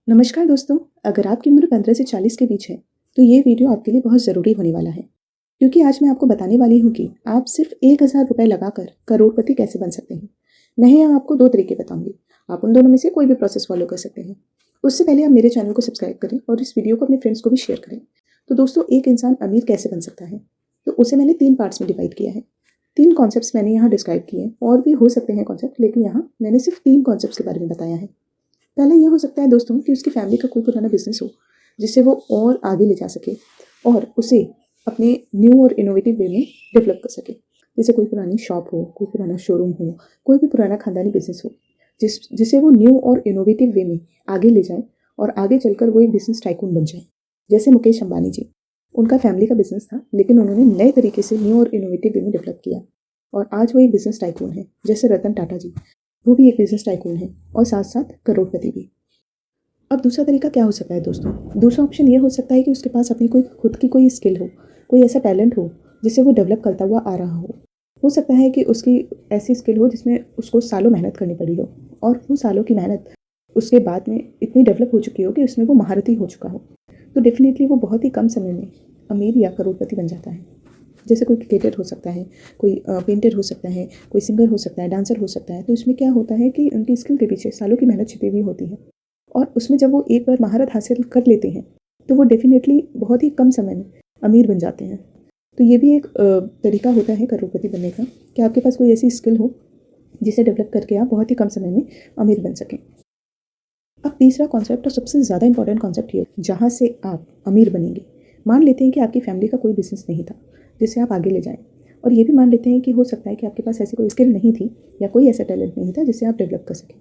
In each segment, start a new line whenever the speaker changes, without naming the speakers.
नमस्कार दोस्तों, अगर आपकी उम्र 15 से 40 के बीच है तो ये वीडियो आपके लिए बहुत ज़रूरी होने वाला है, क्योंकि आज मैं आपको बताने वाली हूँ कि आप सिर्फ 1000 रुपये लगाकर करोड़पति कैसे बन सकते हैं। मैं यहाँ आपको 2 तरीके बताऊंगी, आप उन दोनों में से कोई भी प्रोसेस फॉलो कर सकते हैं। उससे पहले आप मेरे चैनल को सब्सक्राइब करें और इस वीडियो को अपने फ्रेंड्स को भी शेयर करें। तो दोस्तों, एक इंसान अमीर कैसे बन सकता है, तो उसे मैंने 3 पार्ट्स में डिवाइड किया है। 3 कॉन्सेप्ट्स मैंने यहाँ डिस्क्राइब किए हैं, और भी हो सकते हैं कॉन्सेप्ट, लेकिन यहाँ मैंने सिर्फ 3 कॉन्सेप्ट्स के बारे में बताया है। पहला ये हो सकता है दोस्तों कि उसकी फैमिली का कोई पुराना बिजनेस हो जिससे वो और आगे ले जा सके और उसे अपने न्यू और इनोवेटिव वे में डेवलप कर सके। जैसे कोई पुरानी शॉप हो, कोई पुराना शोरूम हो, कोई भी पुराना खानदानी बिजनेस हो जिसे वो न्यू और इनोवेटिव वे में आगे ले जाए और आगे चलकर वो एक बिजनेस टाइकून बन जाए। जैसे मुकेश अंबानी जी, उनका फैमिली का बिजनेस था, लेकिन उन्होंने नए तरीके से न्यू और इनोवेटिव वे में डेवलप किया और आज वो एक बिजनेस टाइकून है। जैसे रतन टाटा जी, वो भी एक बिजनेस टाइकून है और साथ साथ करोड़पति भी। अब दूसरा तरीका क्या हो सकता है दोस्तों? दूसरा ऑप्शन ये हो सकता है कि उसके पास अपनी कोई खुद की कोई स्किल हो, कोई ऐसा टैलेंट हो जिसे वो डेवलप करता हुआ आ रहा हो सकता है कि उसकी ऐसी स्किल हो जिसमें उसको सालों मेहनत करनी पड़ी हो, और वो सालों की मेहनत उसके बाद में इतनी डेवलप हो चुकी हो कि उसमें वो महारथी हो चुका हो। तो डेफिनेटली वो बहुत ही कम समय में अमीर या करोड़पति बन जाता है। जैसे कोई क्रिकेटर हो सकता है, कोई पेंटर हो सकता है, कोई सिंगर हो सकता है, डांसर हो सकता है। तो इसमें क्या होता है कि उनकी स्किल के पीछे सालों की मेहनत छिपी हुई होती है, और उसमें जब वो एक बार महारत हासिल कर लेते हैं तो वो डेफिनेटली बहुत ही कम समय में अमीर बन जाते हैं। तो ये भी एक तरीका होता है करोड़पति बनने का, कि आपके पास कोई ऐसी स्किल हो जिसे डेवलप करके आप बहुत ही कम समय में अमीर बन सकें। अब तीसरा कॉन्सेप्ट और सबसे ज़्यादा इंपॉर्टेंट कॉन्सेप्ट ये, जहाँ से आप अमीर बनेंगे। मान लेते हैं कि आपकी फैमिली का कोई बिजनेस नहीं था जिससे आप आगे ले जाएं, और ये भी मान लेते हैं कि हो सकता है कि आपके पास ऐसी कोई स्किल नहीं थी या कोई ऐसा टैलेंट नहीं था जिससे आप डेवलप कर सकें।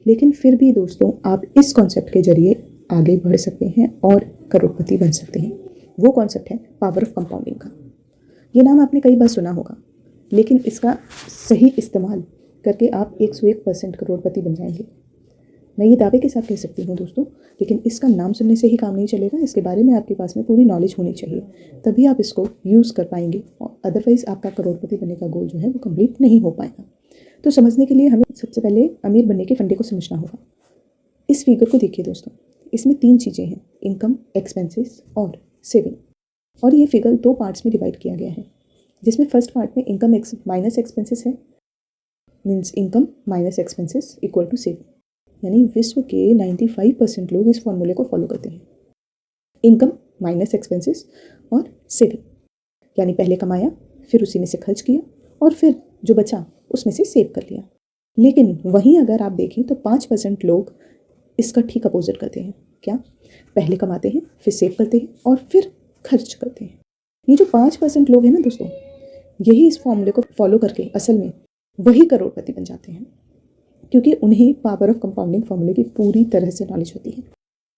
लेकिन फिर भी दोस्तों, आप इस कॉन्सेप्ट के जरिए आगे बढ़ सकते हैं और करोड़पति बन सकते हैं। वो कॉन्सेप्ट है पावर ऑफ कंपाउंडिंग का। ये नाम आपने कई बार सुना होगा, लेकिन इसका सही इस्तेमाल करके आप 101% करोड़पति बन जाएंगे। मैं ये दावे के साथ कह सकती हूँ दोस्तों, लेकिन इसका नाम सुनने से ही काम नहीं चलेगा, इसके बारे में आपके पास में पूरी नॉलेज होनी चाहिए, तभी आप इसको यूज़ कर पाएंगे, और अदरवाइज़ आपका करोड़पति बनने का गोल जो है वो कंप्लीट नहीं हो पाएगा। तो समझने के लिए हमें सबसे पहले अमीर बनने के फंडे को समझना होगा। इस फिगर को देखिए दोस्तों, इसमें 3 चीज़ें हैं, इनकम, एक्सपेंसेस और सेविंग। और ये फिगर 2 पार्ट्स में डिवाइड किया गया है, जिसमें फर्स्ट पार्ट में इनकम माइनस एक्सपेंसेस है, means income minus expenses equal to saving. यानी विश्व के 95% लोग इस फॉर्मूले को फॉलो करते हैं, इनकम माइनस एक्सपेंसेस और सेविंग। यानी पहले कमाया, फिर उसी में से खर्च किया, और फिर जो बचा उसमें से सेव कर लिया। लेकिन वहीं अगर आप देखें तो 5% लोग इसका ठीक अपोजिट करते हैं। क्या? पहले कमाते हैं, फिर सेव करते हैं और फिर खर्च करते हैं। ये जो 5% लोग हैं ना दोस्तों, यही इस फॉर्मूले को फॉलो करके असल में वही करोड़पति बन जाते हैं, क्योंकि उन्हें पावर ऑफ कंपाउंडिंग फॉर्मूले की पूरी तरह से नॉलेज होती है।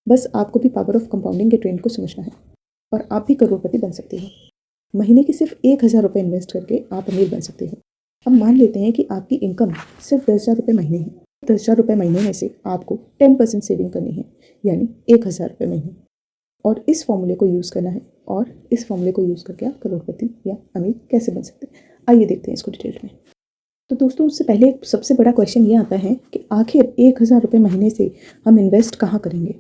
बस आपको भी पावर ऑफ कंपाउंडिंग के ट्रेंड को समझना है और आप भी करोड़पति बन सकते हो। महीने के सिर्फ 1000 रुपये इन्वेस्ट करके आप अमीर बन सकते हो। अब मान लेते हैं कि आपकी इनकम सिर्फ 10,000 रुपये महीने है। 10,000 रुपये महीने में से आपको 10% सेविंग करनी है, यानी 1000 रुपये महीने, और इस फॉर्मूले को यूज़ करना है। और इस फॉर्मूले को यूज़ करके आप करोड़पति या अमीर कैसे बन सकते हैं, आइए देखते हैं इसको डिटेल में। तो दोस्तों, उससे पहले सबसे बड़ा क्वेश्चन ये आता है कि आखिर 1000 रुपये महीने से हम इन्वेस्ट कहाँ करेंगे,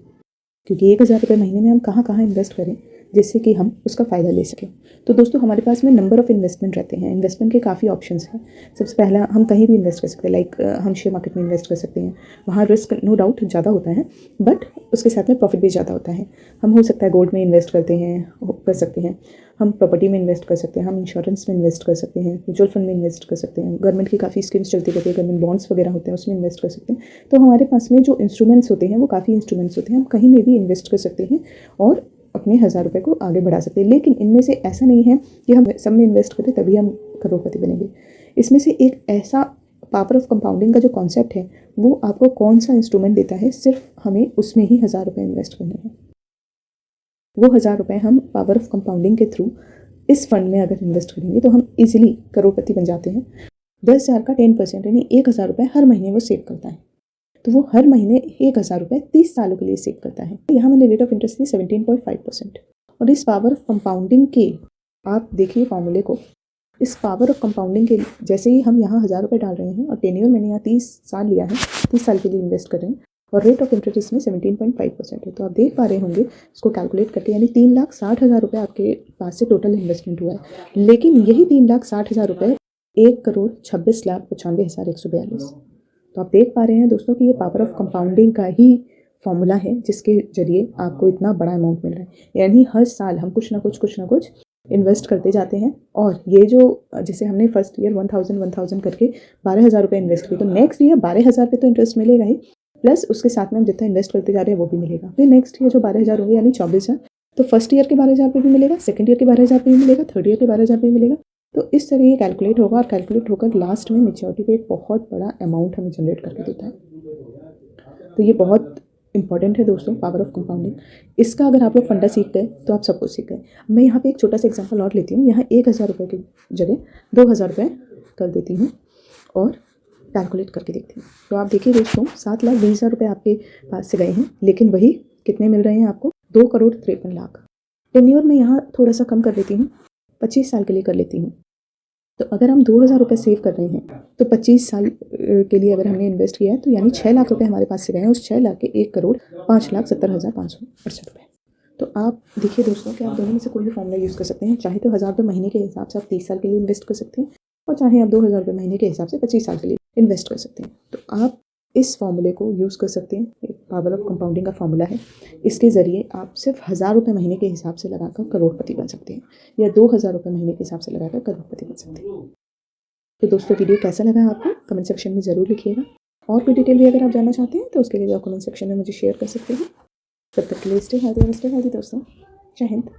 क्योंकि 1000 रुपये महीने में हम कहाँ कहाँ इन्वेस्ट करें जिससे कि हम उसका फ़ायदा ले सकें। तो दोस्तों, हमारे पास में नंबर ऑफ़ इन्वेस्टमेंट रहते हैं। इन्वेस्टमेंट के काफ़ी ऑप्शंस हैं। सबसे पहला, हम कहीं भी इन्वेस्ट कर सकते हैं, लाइक हम शेयर मार्केट में इन्वेस्ट कर सकते हैं। वहाँ रिस्क नो डाउट ज़्यादा होता है, बट उसके साथ में प्रॉफिट भी ज़्यादा होता है। हम हो सकता है गोल्ड में इन्वेस्ट कर सकते हैं, हम प्रॉपर्टी में इन्वेस्ट कर सकते हैं, हम इंश्योरेंस में इन्वेस्ट कर सकते हैं, म्यूचुअल फंड में इन्वेस्ट कर सकते हैं, गवर्नमेंट की काफ़ी स्कीम्स चलती रहती है, गवर्नमेंट बॉन्ड्स वगैरह होते हैं, उसमें इन्वेस्ट कर सकते हैं। तो हमारे पास में जो इंस्ट्रूमेंट्स होते हैं वो काफ़ी इंस्ट्रूमेंट्स होते हैं, हम कहीं में भी इन्वेस्ट कर सकते हैं और अपने 1000 रुपये को आगे बढ़ा सकते हैं। लेकिन इनमें से ऐसा नहीं है कि हम सब में इन्वेस्ट करें तभी हम करोड़पति बनेंगे। इसमें से एक ऐसा पावर ऑफ कंपाउंडिंग का जो कॉन्सेप्ट है, वो आपको कौन सा इंस्ट्रूमेंट देता है, सिर्फ हमें उसमें ही 1000 रुपये इन्वेस्ट करने हैं। वो 1000 रुपये हम पावर ऑफ कंपाउंडिंग के थ्रू इस फंड में अगर इन्वेस्ट करेंगे तो हम इजीली करोड़पति बन जाते हैं। 10,000 का 10% यानी 1000 रुपये हर महीने वो सेव करता है। तो वो हर महीने 1000 रुपये 30 सालों के लिए सेव करता है। यहाँ मैंने रेट ऑफ इंटरेस्ट दी 17.5%। और इस पावर ऑफ कंपाउंडिंग के, आप देखिए फॉर्मूले को, इस पावर ऑफ कंपाउंडिंग के जैसे ही हम यहाँ 1000 रुपये डाल रहे हैं और टेन्योर मैंने यहाँ 30 साल लिया है, 30 साल के लिए इन्वेस्ट कर रहे हैं, और रेट ऑफ इंटरेस्ट इसमें 17.5% है। तो आप देख पा रहे होंगे इसको कैलकुलेट करके, यानी 3,60,000 रुपये आपके पास से टोटल इन्वेस्टमेंट हुआ है। लेकिन यही 3,60,000 रुपये 1,26,95,142। तो आप देख पा रहे हैं दोस्तों कि ये पावर ऑफ कंपाउंडिंग का ही फॉर्मूला है, जिसके जरिए आपको इतना बड़ा अमाउंट मिल रहा है। यानी हर साल हम कुछ ना कुछ इन्वेस्ट करते जाते हैं, और ये जो जैसे हमने फर्स्ट ईयर 1,000 करके 12,000 रुपये इन्वेस्ट किए, तो नेक्स्ट ईयर 12,000 पे तो इंटरेस्ट मिलेगा ही, प्लस उसके साथ में हम जितना इन्वेस्ट करते जा रहे हैं वो भी मिलेगा। फिर नेक्स्ट ईयर जो 12,000 होंगे यानी 24,000, तो फर्स्ट ईयर के 12,000 पे भी मिलेगा, सेकंड ईयर के 12,000 पे भी मिलेगा, थर्ड ईयर के 12,000 पे भी मिलेगा। तो इस तरह ये कैलकुलेट होगा, और कैलकुलेट होकर लास्ट में मेच्योरिटी पे एक बहुत बड़ा अमाउंट हमें जनरेट करके देता है। तो ये बहुत इंपॉर्टेंट है दोस्तों, पावर ऑफ कंपाउंडिंग। इसका अगर आप लोग फंडा सीख गए तो आप सब कुछ सीख गए। मैं यहाँ पे एक छोटा सा एग्जांपल और लेती हूँ। यहाँ 1,000 रुपये की जगह 2,000 रुपये कर देती हूँ और कैलकुलेट करके देखती हूँ। तो आप देखिए दोस्तों, 7,20,000 रुपये आपके पास से गए हैं, लेकिन वही कितने मिल रहे हैं आपको? 2,53,00,000। टेन्योर में यहाँ थोड़ा सा कम कर लेती हूँ, 25 साल के लिए कर लेती हूँ। तो अगर हम 2,000 रुपये सेव कर रहे हैं तो 25 साल के लिए अगर हमने इन्वेस्ट किया है, तो यानी 6 लाख रुपए हमारे पास से गए हैं। उस 6 लाख के 1,05,70,568 रुपये। तो आप देखिए दोस्तों कि आप दोनों में से कोई भी फॉर्मूला यूज़ कर सकते हैं। चाहे तो 1,000 रुपये महीने के हिसाब से आप 30 साल के लिए इन्वेस्ट कर सकते हैं, और चाहे आप 2,000 रुपये महीने के हिसाब से 25 साल के लिए इन्वेस्ट कर सकते हैं। तो आप इस फॉर्मूले को यूज़ कर सकते हैं। एक पावर ऑफ कंपाउंडिंग का फॉर्मूला है। इसके ज़रिए आप सिर्फ 1,000 रुपये महीने के हिसाब से लगाकर करोड़पति बन सकते हैं, या 2,000 रुपये महीने के हिसाब से लगाकर करोड़पति बन सकते हैं। तो दोस्तों वीडियो कैसा लगा आपको कमेंट सेक्शन में ज़रूर लिखिएगा। और कोई डिटेल भी अगर आप जानना चाहते हैं तो उसके लिए आप कमेंट सेक्शन में मुझे शेयर कर सकते हैं। तब तक के लिए स्टे हेल्दी दोस्तों। जय हिंद।